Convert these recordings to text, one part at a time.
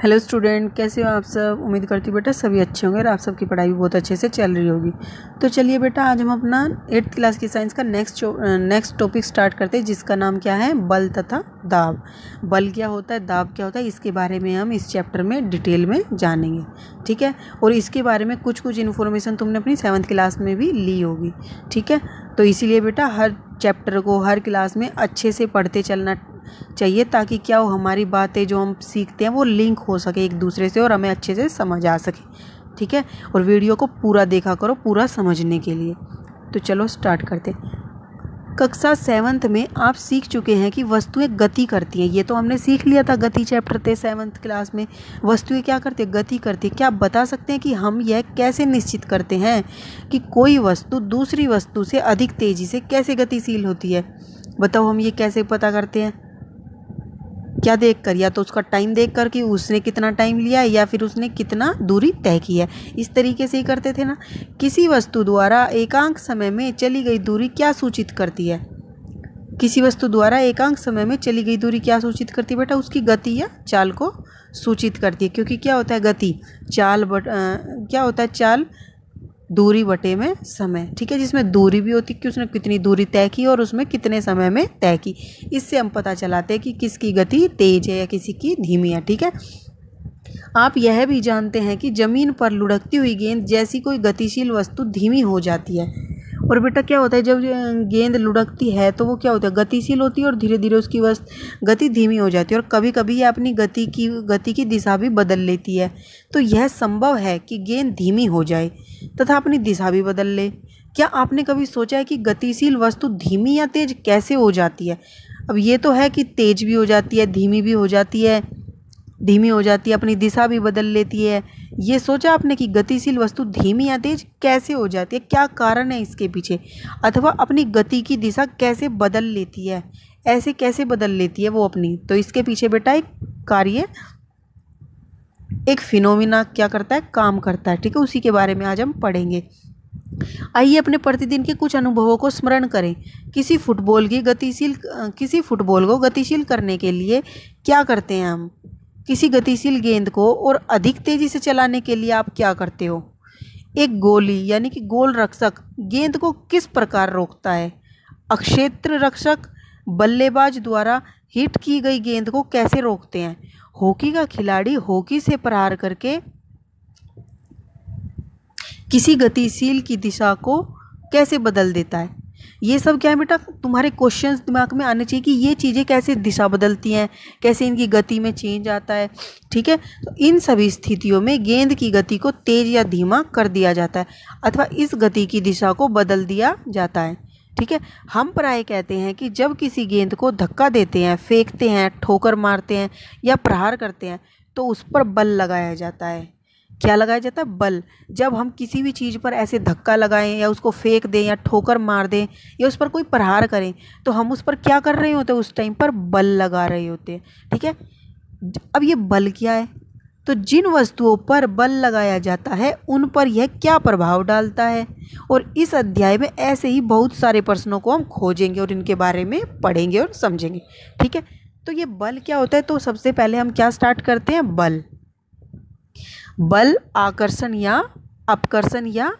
Hello student, कैसे हो आप सब। उम्मीद करती हूँ बेटा सभी अच्छे होंगे और आप सबकी पढ़ाई भी बहुत अच्छे से चल रही होगी। तो चलिए बेटा, आज हम अपना 8th क्लास की साइंस का नेक्स्ट टॉपिक स्टार्ट करते हैं, जिसका नाम क्या है, बल तथा दाब। बल क्या होता है, दाब क्या होता है, इसके बारे में हम इस चैप्टर में डिटेल में जानेंगे। ठीक है, और इसके बारे में कुछ इन्फॉर्मेशन तुमने अपनी 7th क्लास में भी ली होगी। ठीक है, तो इसीलिए बेटा हर चैप्टर को हर क्लास में अच्छे से पढ़ते चलना चाहिए, ताकि क्या हो, हमारी बातें जो हम सीखते हैं वो लिंक हो सके एक दूसरे से और हमें अच्छे से समझ आ सके। ठीक है, और वीडियो को पूरा देखा करो पूरा समझने के लिए। तो चलो स्टार्ट करते हैं। कक्षा 7th में आप सीख चुके हैं कि वस्तुएं गति करती हैं। ये तो हमने सीख लिया था, गति चैप्टर थे 7th क्लास में। वस्तुएं क्या करती है, गति करती है। क्या आप बता सकते हैं कि हम यह कैसे निश्चित करते हैं कि कोई वस्तु दूसरी वस्तु से अधिक तेजी से कैसे गतिशील होती है? बताओ, हम ये कैसे पता करते हैं? क्या देखकर, या तो उसका टाइम देखकर कि उसने कितना टाइम लिया है या फिर उसने कितना दूरी तय की है। इस तरीके से ही करते थे ना। किसी वस्तु द्वारा एकांक समय में चली गई दूरी क्या सूचित करती है? किसी वस्तु द्वारा एकांक समय में चली गई दूरी क्या सूचित करती है बेटा? उसकी गति या चाल को सूचित करती है। क्योंकि क्या होता है गति, क्या होता है, चाल दूरी बटे में समय। ठीक है, जिसमें दूरी भी होती है कि उसने कितनी दूरी तय की और उसमें कितने समय में तय की। इससे हम पता चलाते हैं कि किसकी गति तेज है या किसी की धीमी है। ठीक है, आप यह भी जानते हैं कि जमीन पर लुढ़कती हुई गेंद जैसी कोई गतिशील वस्तु धीमी हो जाती है। और बेटा क्या होता है, जब गेंद लुढ़कती है तो वो क्या होता है, गतिशील होती है और धीरे धीरे उसकी गति धीमी हो जाती है। और कभी कभी ये अपनी गति की दिशा भी बदल लेती है। तो यह संभव है कि गेंद धीमी हो जाए तथा अपनी दिशा भी बदल ले। क्या आपने कभी सोचा है कि गतिशील वस्तु धीमी या तेज कैसे हो जाती है? अब ये तो है कि तेज भी हो जाती है, धीमी भी हो जाती है, धीमी हो जाती है, अपनी दिशा भी बदल लेती है। ये सोचा आपने कि गतिशील वस्तु धीमी या तेज कैसे हो जाती है? क्या कारण है इसके पीछे? अथवा अपनी गति की दिशा कैसे बदल लेती है? ऐसे कैसे बदल लेती है वो अपनी? तो इसके पीछे बेटा एक कार्य, एक फिनोमिना क्या करता है, काम करता है। ठीक है, उसी के बारे में आज हम पढ़ेंगे। आइए अपने प्रतिदिन के कुछ अनुभवों को स्मरण करें। किसी फुटबॉल को गतिशील करने के लिए क्या करते हैं हम? किसी गतिशील गेंद को और अधिक तेजी से चलाने के लिए आप क्या करते हो? एक गोली यानी कि गोल रक्षक गेंद को किस प्रकार रोकता है? अक्षेत्र रक्षक बल्लेबाज द्वारा हिट की गई गेंद को कैसे रोकते हैं? हॉकी का खिलाड़ी हॉकी से प्रहार करके किसी गतिशील की दिशा को कैसे बदल देता है? ये सब क्या है बेटा, तुम्हारे क्वेश्चंस दिमाग में आने चाहिए कि ये चीज़ें कैसे दिशा बदलती हैं, कैसे इनकी गति में चेंज आता है। ठीक है, तो इन सभी स्थितियों में गेंद की गति को तेज या धीमा कर दिया जाता है अथवा इस गति की दिशा को बदल दिया जाता है। ठीक है, हम प्राय कहते हैं कि जब किसी गेंद को धक्का देते हैं, फेंकते हैं, ठोकर मारते हैं या प्रहार करते हैं तो उस पर बल लगाया जाता है। क्या लगाया जाता है? बल। जब हम किसी भी चीज़ पर ऐसे धक्का लगाएं या उसको फेंक दें या ठोकर मार दें या उस पर कोई प्रहार करें तो हम उस पर क्या कर रहे होते हैं? उस टाइम पर बल लगा रहे होते हैं। ठीक है, अब ये बल क्या है? तो जिन वस्तुओं पर बल लगाया जाता है उन पर यह क्या प्रभाव डालता है? और इस अध्याय में ऐसे ही बहुत सारे प्रश्नों को हम खोजेंगे और इनके बारे में पढ़ेंगे और समझेंगे। ठीक है, तो ये बल क्या होता है? तो सबसे पहले हम क्या स्टार्ट करते हैं? बल आकर्षण या अपकर्षण या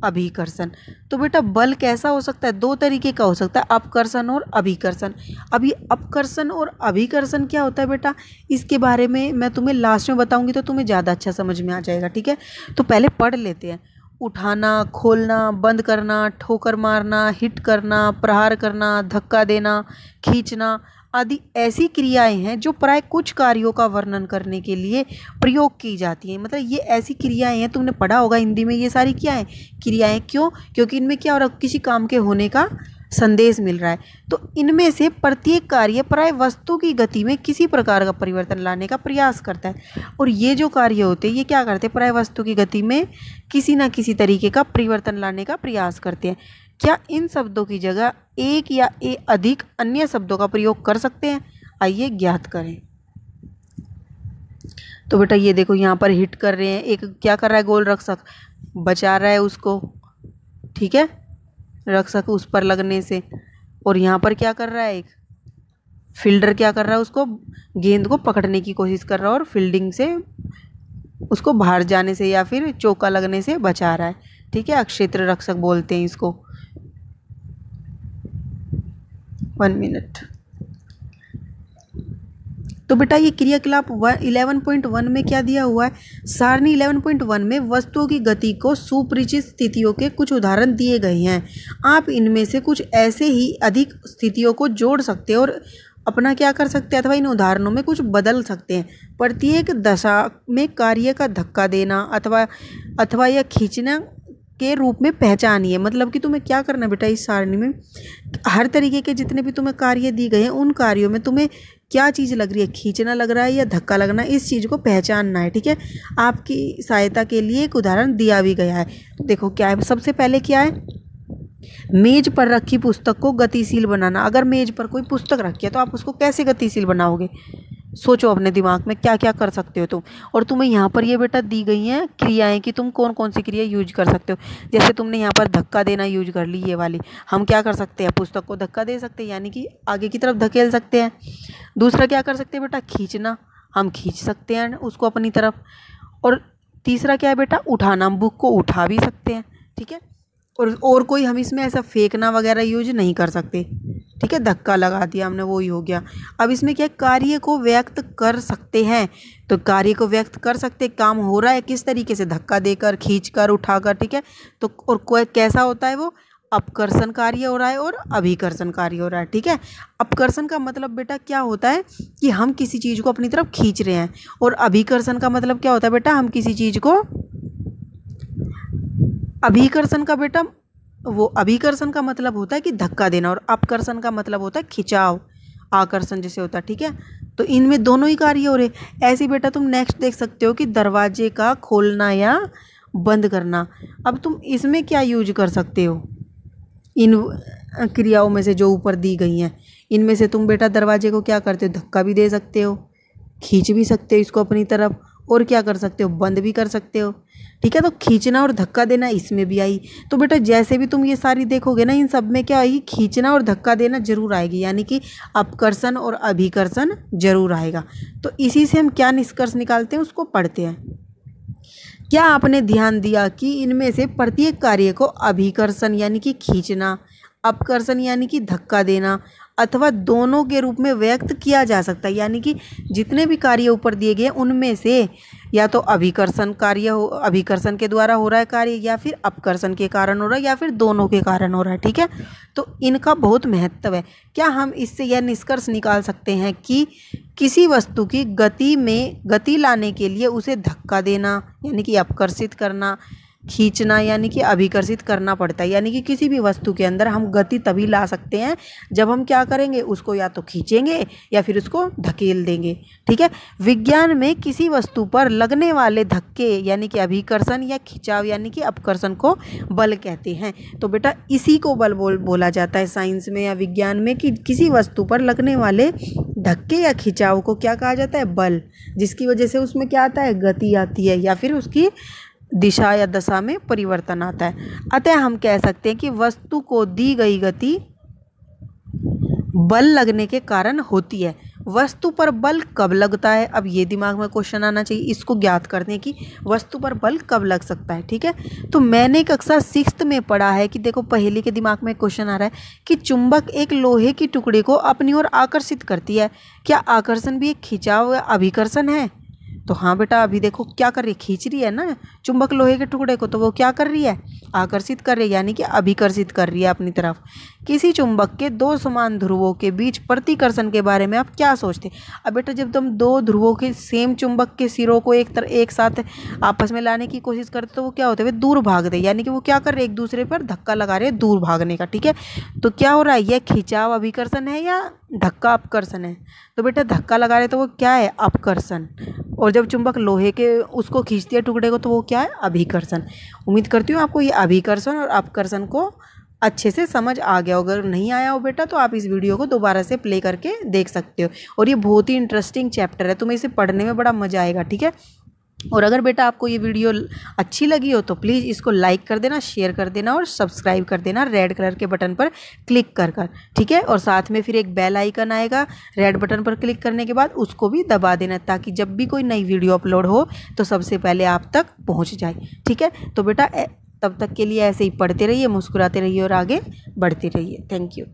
अभिकर्षण। तो बेटा बल कैसा हो सकता है? दो तरीके का हो सकता है, अपकर्षण और अभिकर्षण। अब ये अपकर्षण और अभिकर्षण क्या होता है बेटा, इसके बारे में मैं तुम्हें लास्ट में बताऊंगी तो तुम्हें ज़्यादा अच्छा समझ में आ जाएगा। ठीक है, तो पहले पढ़ लेते हैं। उठाना, खोलना, बंद करना, ठोकर मारना, हिट करना, प्रहार करना, धक्का देना, खींचना आदि ऐसी क्रियाएं हैं जो प्राय कुछ कार्यों का वर्णन करने के लिए प्रयोग की जाती हैं। मतलब ये ऐसी क्रियाएं हैं, तुमने पढ़ा होगा हिंदी में, ये सारी क्या हैं, क्रियाएं। क्यों? क्योंकि इनमें क्या हो रहा है, किसी काम के होने का संदेश मिल रहा है। तो इनमें से प्रत्येक कार्य प्राय वस्तु की गति में किसी प्रकार का परिवर्तन लाने का प्रयास करता है। और ये जो कार्य होते हैं ये क्या करते हैं, प्राय वस्तु की गति में किसी न किसी तरीके का परिवर्तन लाने का प्रयास करते हैं। क्या इन शब्दों की जगह एक या अधिक अन्य शब्दों का प्रयोग कर सकते हैं? आइए ज्ञात करें। तो बेटा ये देखो, यहाँ पर हिट कर रहे हैं, एक क्या कर रहा है, गोल रक्षक बचा रहा है उसको। ठीक है, रक्षक उस पर लगने से। और यहाँ पर क्या कर रहा है, एक फील्डर क्या कर रहा है, उसको गेंद को पकड़ने की कोशिश कर रहा है और फील्डिंग से उसको बाहर जाने से या फिर चौका लगने से बचा रहा है, ठीक है। अक्षेत्र रक्षक बोलते हैं इसको। 1 मिनट। तो बेटा ये क्रियाकलाप 11.1 में क्या दिया हुआ है, सारणी 11.1 में वस्तुओं की गति को सुपरिचित स्थितियों के कुछ उदाहरण दिए गए हैं। आप इनमें से कुछ ऐसे ही अधिक स्थितियों को जोड़ सकते हैं और अपना क्या कर सकते हैं, अथवा इन उदाहरणों में कुछ बदल सकते हैं। प्रत्येक दशा में कार्य का धक्का देना अथवा यह खींचना के रूप में पहचानिए। मतलब कि तुम्हें क्या करना है बेटा, इस सारणी में हर तरीके के जितने भी तुम्हें कार्य दिए गए हैं उन कार्यों में तुम्हें क्या चीज़ लग रही है, खींचना लग रहा है या धक्का लगना, इस चीज़ को पहचानना है, ठीक है। आपकी सहायता के लिए एक उदाहरण दिया भी गया है। तो देखो क्या है, सबसे पहले क्या है, मेज पर रखी पुस्तक को गतिशील बनाना। अगर मेज पर कोई पुस्तक रखी है तो आप उसको कैसे गतिशील बनाओगे, सोचो अपने दिमाग में क्या क्या कर सकते हो तुम। और तुम्हें यहाँ पर ये बेटा दी गई हैं क्रियाएं कि तुम कौन कौन सी क्रिया यूज कर सकते हो। जैसे तुमने यहाँ पर धक्का देना यूज कर ली, ये वाली हम क्या कर सकते हैं, पुस्तक को धक्का दे सकते हैं, यानी कि आगे की तरफ धकेल सकते हैं। दूसरा क्या कर सकते हैं बेटा, खींचना, हम खींच सकते हैं उसको अपनी तरफ। और तीसरा क्या है बेटा, उठाना, हम बुक को उठा भी सकते हैं, ठीक है। और कोई हम इसमें ऐसा फेंकना वगैरह यूज नहीं कर सकते, ठीक है। धक्का लगा दिया हमने, वो ही हो गया। अब इसमें क्या, कार्य को व्यक्त कर सकते हैं। तो कार्य को व्यक्त कर सकते, काम हो रहा है किस तरीके से, धक्का देकर, खींचकर, उठाकर, ठीक है। तो और कोई कैसा होता है वो, अपकर्षण कार्य हो रहा है और अभिकर्षण कार्य हो रहा है, ठीक है। अपकर्षण का मतलब बेटा क्या होता है कि हम किसी चीज़ को अपनी तरफ खींच रहे हैं, और अभिकर्षण का मतलब क्या होता है बेटा, हम किसी चीज़ को, अभिकर्षण का बेटा वो अभिकर्षण का मतलब होता है कि धक्का देना, और अपकर्षण का मतलब होता है खिंचाव, आकर्षण जैसे होता है, ठीक है। तो इनमें दोनों ही कार्य हो रहे। ऐसे बेटा तुम नेक्स्ट देख सकते हो कि दरवाजे का खोलना या बंद करना। अब तुम इसमें क्या यूज कर सकते हो, इन क्रियाओं में से जो ऊपर दी गई हैं, इनमें से तुम बेटा दरवाजे को क्या करते हो, धक्का भी दे सकते हो, खींच भी सकते हो इसको अपनी तरफ, और क्या कर सकते हो, बंद भी कर सकते हो, ठीक है। तो खींचना और धक्का देना इसमें भी आई। तो बेटा जैसे भी तुम ये सारी देखोगे ना, इन सब में क्या आएगी, खींचना और धक्का देना जरूर आएगी, यानी कि अपकर्षण और अभिकर्षण जरूर आएगा। तो इसी से हम क्या निष्कर्ष निकालते हैं, उसको पढ़ते हैं। क्या आपने ध्यान दिया कि इनमें से प्रत्येक कार्य को अभिकर्षण यानी कि खींचना, अपकर्षण यानी कि धक्का देना, अथवा दोनों के रूप में व्यक्त किया जा सकता है। यानी कि जितने भी कार्य ऊपर दिए गए उनमें से या तो अभिकर्षण कार्य हो, अभिकर्षण के द्वारा हो रहा है कार्य, या फिर अपकर्षण के कारण हो रहा है, या फिर दोनों के कारण हो रहा है, ठीक है। तो इनका बहुत महत्व है। क्या हम इससे यह निष्कर्ष निकाल सकते हैं कि किसी वस्तु की गति में गति लाने के लिए उसे धक्का देना यानी कि अपकर्षित करना, खींचना यानी कि अभिकर्षित करना पड़ता है। यानी कि किसी भी वस्तु के अंदर हम गति तभी ला सकते हैं जब हम क्या करेंगे, उसको या तो खींचेंगे या फिर उसको धकेल देंगे, ठीक है। विज्ञान में किसी वस्तु पर लगने वाले धक्के यानी कि अभिकर्षण या खिंचाव यानी कि अपकर्षण को बल कहते हैं। तो बेटा इसी को बल बोला जाता है साइंस में या विज्ञान में, कि किसी वस्तु पर लगने वाले धक्के या खिंचाव को क्या कहा जाता है, बल, जिसकी वजह से उसमें क्या आता है, गति आती है या फिर उसकी दिशा या दशा में परिवर्तन आता है। अतः हम कह सकते हैं कि वस्तु को दी गई गति बल लगने के कारण होती है। वस्तु पर बल कब लगता है, अब ये दिमाग में क्वेश्चन आना चाहिए, इसको ज्ञात करते हैं कि वस्तु पर बल कब लग सकता है, ठीक है। तो मैंने कक्षा 6th में पढ़ा है कि देखो पहेली के दिमाग में क्वेश्चन आ रहा है कि चुंबक एक लोहे की टुकड़े को अपनी ओर आकर्षित करती है, क्या आकर्षण भी एक खिंचाव या अभिकर्षण है। तो हाँ बेटा, अभी देखो क्या कर रही है, खींच रही है ना चुंबक लोहे के टुकड़े को, तो वो क्या कर रही है, आकर्षित कर रही है यानी कि अभिकर्षित कर रही है अपनी तरफ। किसी चुंबक के दो समान ध्रुवों के बीच प्रतिकर्षण के बारे में आप क्या सोचते हैं। अब बेटा जब तुम दो ध्रुवों के सेम चुंबक के सिरों को एक साथ आपस में लाने की कोशिश करते तो वो क्या होते हैं, वे दूर भागते, यानी कि वो क्या कर रहे हैं, एक दूसरे पर धक्का लगा रहे हैं दूर भागने का, ठीक है। तो क्या हो रहा है, यह खिंचाव अभिकर्षण है या धक्का अपकर्षण है। तो बेटा धक्का लगा रहे तो वो क्या है, अपकर्षण, और जब चुंबक लोहे के उसको खींचती है टुकड़े को तो वो क्या है, अभिकर्षण। उम्मीद करती हूँ आपको ये अभिकर्षण और अपकर्षण को अच्छे से समझ आ गया। अगर नहीं आया हो बेटा तो आप इस वीडियो को दोबारा से प्ले करके देख सकते हो। और ये बहुत ही इंटरेस्टिंग चैप्टर है, तुम्हें इसे पढ़ने में बड़ा मजा आएगा, ठीक है। और अगर बेटा आपको ये वीडियो अच्छी लगी हो तो प्लीज़ इसको लाइक कर देना, शेयर कर देना और सब्सक्राइब कर देना रेड कलर के बटन पर क्लिक कर कर, ठीक है। और साथ में फिर एक बेल आइकन आएगा, रेड बटन पर क्लिक करने के बाद उसको भी दबा देना, ताकि जब भी कोई नई वीडियो अपलोड हो तो सबसे पहले आप तक पहुँच जाए, ठीक है। तो बेटा तब तक के लिए ऐसे ही पढ़ते रहिए, मुस्कुराते रहिए और आगे बढ़ते रहिए। Thank you.